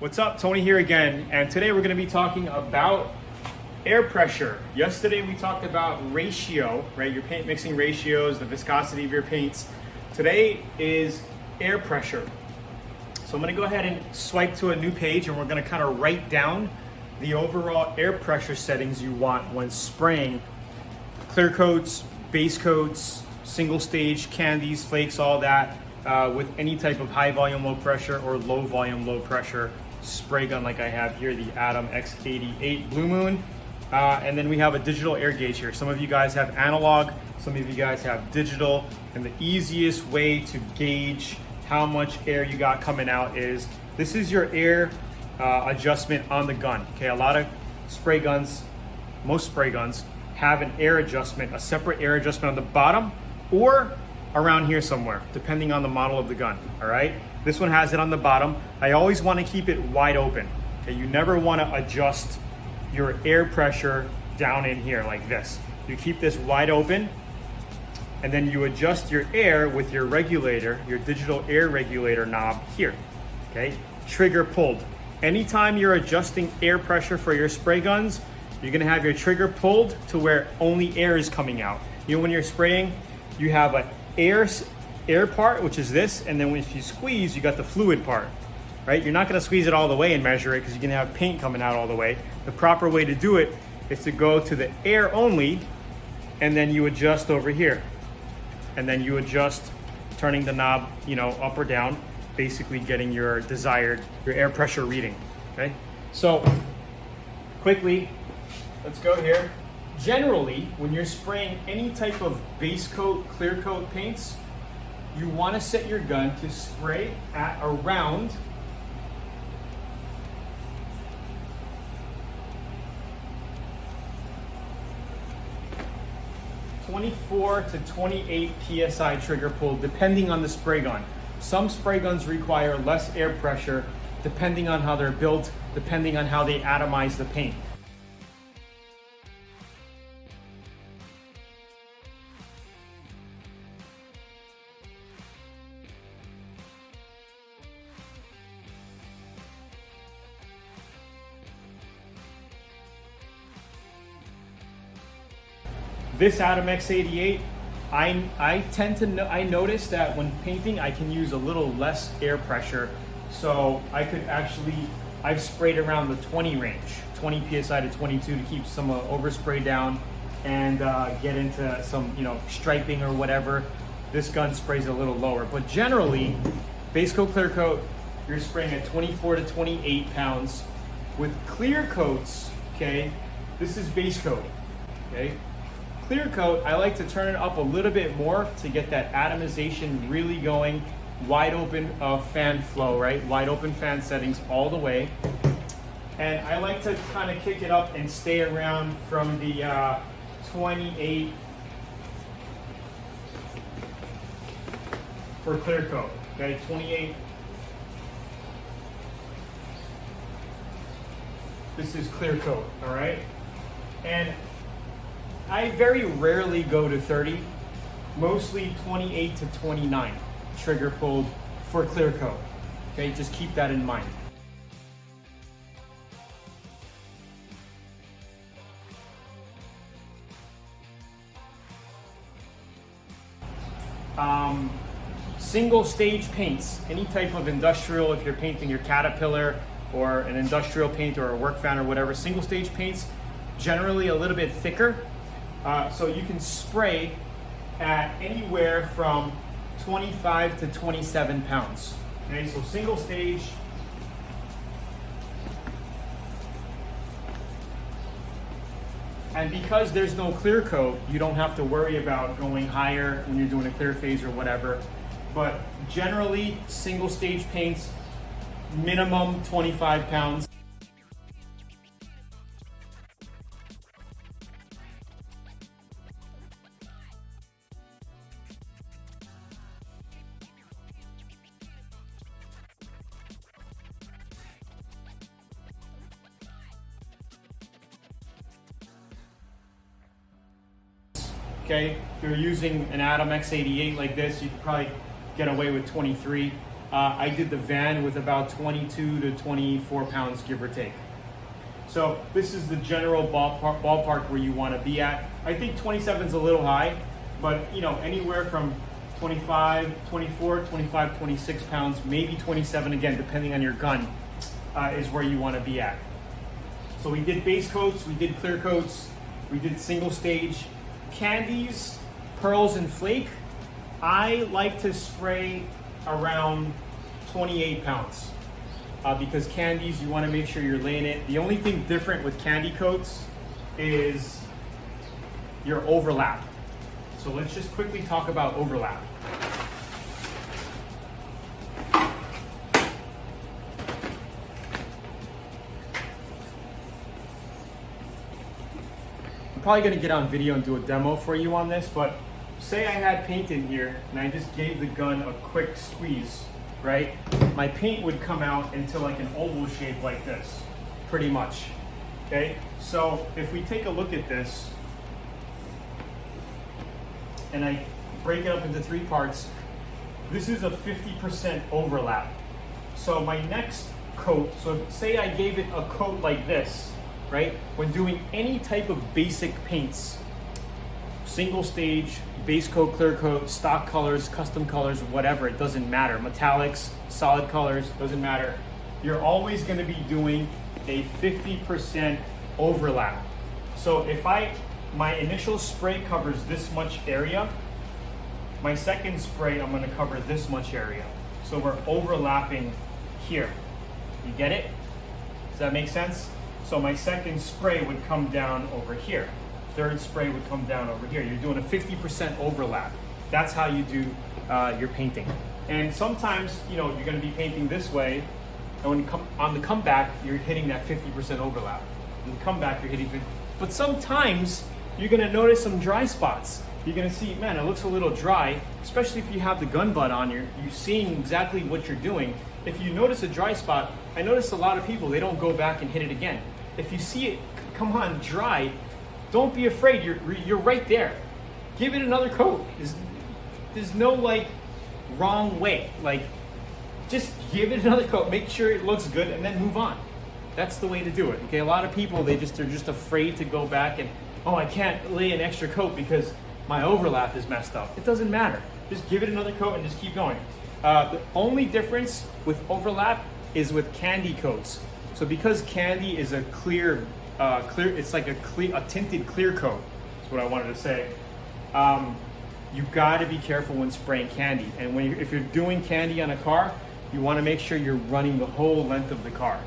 What's up? Tony here again, and today we're going to be talking about air pressure. Yesterday we talked about ratio, right? Your paint mixing ratios, the viscosity of your paints. Today is air pressure. So I'm going to go ahead and swipe to a new page, and we're going to kind of write down the overall air pressure settings you want when spraying clear coats, base coats, single stage, candies, flakes, all that, with any type of high volume, low pressure or low volume, low pressure spray gun like I have here, the Atom X88 Blue Moon. And then we have a digital air gauge here. Some of you guys have analog, some of you guys have digital, and the easiest way to gauge how much air you got coming out is, this is your air adjustment on the gun. Okay, a lot of spray guns, most spray guns have an air adjustment, a separate air adjustment on the bottom or around here somewhere, depending on the model of the gun, all right? This one has it on the bottom. I always wanna keep it wide open, okay? You never wanna adjust your air pressure down in here like this. You keep this wide open, and then you adjust your air with your regulator, your digital air regulator knob here, okay? Trigger pulled. Anytime you're adjusting air pressure for your spray guns, you're gonna have your trigger pulled to where only air is coming out. You know, when you're spraying, you have an air part, which is this, and then if you squeeze, you got the fluid part, right? You're not gonna squeeze it all the way and measure it because you're gonna have paint coming out all the way. The proper way to do it is to go to the air only, and then you adjust over here. And then you adjust, turning the knob, you know, up or down, basically getting your desired, your air pressure reading, okay? So, quickly, let's go here. Generally, when you're spraying any type of base coat, clear coat paints, you want to set your gun to spray at around 24 to 28 PSI trigger pull, depending on the spray gun. Some spray guns require less air pressure, depending on how they're built, depending on how they atomize the paint. This Atom X88, I notice that when painting, I can use a little less air pressure. So I could actually, I've sprayed around the 20 range, 20 PSI to 22 to keep some overspray down and get into some, you know, striping or whatever. This gun sprays a little lower, but generally, base coat, clear coat, you're spraying at 24 to 28 pounds. With clear coats, okay, this is base coat, okay? Clear coat, I like to turn it up a little bit more to get that atomization really going. Wide open fan flow, right? Wide open fan settings all the way. And I like to kind of kick it up and stay around from the 28 for clear coat, okay? 28. This is clear coat, all right? And I very rarely go to 30, mostly 28 to 29 trigger pulled for clear coat. Okay, just keep that in mind. Single stage paints, any type of industrial, if you're painting your Caterpillar or an industrial paint or a work fan or whatever, single stage paints, generally a little bit thicker. So you can spray at anywhere from 25 to 27 pounds. Okay, so single stage. And because there's no clear coat, you don't have to worry about going higher when you're doing a clear phase or whatever. But generally, single stage paints, minimum 25 pounds. Okay, if you're using an Atom X88 like this, you could probably get away with 23. I did the van with about 22 to 24 pounds, give or take. So this is the general ballpark where you want to be at. I think 27 is a little high, but you know, anywhere from 25, 24, 25, 26 pounds, maybe 27 again, depending on your gun, is where you want to be at. So we did base coats, we did clear coats, we did single stage. Candies, pearls, and flake, I like to spray around 28 pounds. Because candies, you want to make sure you're laying it. The only thing different with candy coats is your overlap. So let's just quickly talk about overlap. I'm probably going to get on video and do a demo for you on this, but say I had paint in here and I just gave the gun a quick squeeze, right? My paint would come out into like an oval shape like this, pretty much, okay? So if we take a look at this, and I break it up into 3 parts, this is a 50% overlap. So my next coat, so say I gave it a coat like this, right? When doing any type of basic paints, single stage, base coat, clear coat, stock colors, custom colors, whatever, it doesn't matter. Metallics, solid colors, doesn't matter. You're always gonna be doing a 50% overlap. So if my initial spray covers this much area, my second spray, I'm gonna cover this much area. So we're overlapping here. You get it? Does that make sense? So my second spray would come down over here. Third spray would come down over here. You're doing a 50% overlap. That's how you do your painting. And sometimes, you know, you're gonna be painting this way, and when you come on the comeback, you're hitting that 50% overlap. On the comeback, you're hitting 50%. But sometimes you're gonna notice some dry spots. You're gonna see, man, it looks a little dry, especially if you have the gun butt on, you're seeing exactly what you're doing. If you notice a dry spot, I notice a lot of people, they don't go back and hit it again. If you see it come on dry, don't be afraid, you're right there. Give it another coat. There's no like wrong way. Like, just give it another coat, make sure it looks good, and then move on. That's the way to do it. Okay, a lot of people, they're just afraid to go back and, oh, I can't lay an extra coat because my overlap is messed up. It doesn't matter. Just give it another coat and just keep going. The only difference with overlap is with candy coats. So because candy is a clear, it's like a tinted clear coat. That's what I wanted to say. You got to be careful when spraying candy. And if you're doing candy on a car, you want to make sure you're running the whole length of the car.